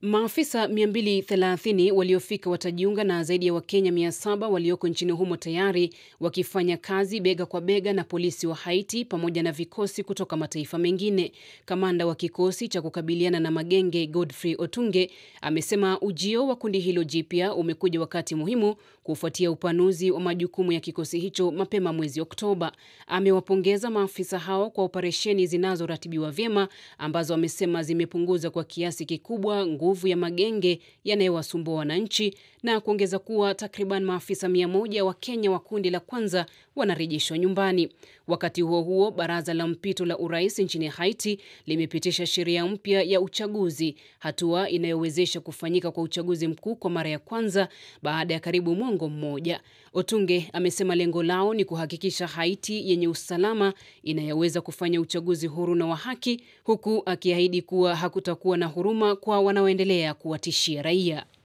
Maafisa 230 waliofika watajiunga na zaidi ya Wakenya 700 walioko nchini humo tayari wakifanya kazi bega kwa bega na polisi wa Haiti pamoja na vikosi kutoka mataifa mengine. Kamanda wa kikosi cha kukabiliana na magenge Godfrey Otunge amesema ujio wa kundi hilo jipya umekuja wakati muhimu kufuatia upanuzi wa majukumu ya kikosi hicho mapema mwezi Oktoba. Amewapongeza maafisa hao kwa operesheni zinazoratibiwa vyema ambazo amesema zimepunguza kwa kiasi kikubwa nguvu ya magenge yanayowasumbua wananchi na kuongeza kuwa takriban maafisa 100 wa Kenya wa kundi la kwanza wanarejeshwa nyumbani. Wakati huo huo, baraza la mpito la urais nchini Haiti limepitisha sheria mpya ya uchaguzi, hatua inayowezesha kufanyika kwa uchaguzi mkuu kwa mara ya kwanza baada ya karibu mwongo mmoja. Otunge amesema lengo lao ni kuhakikisha Haiti yenye usalama inayoweza kufanya uchaguzi huru na wa haki, huku akiahidi kuwa hakutakuwa na huruma kwa wanaoendelea kuwatishia raia.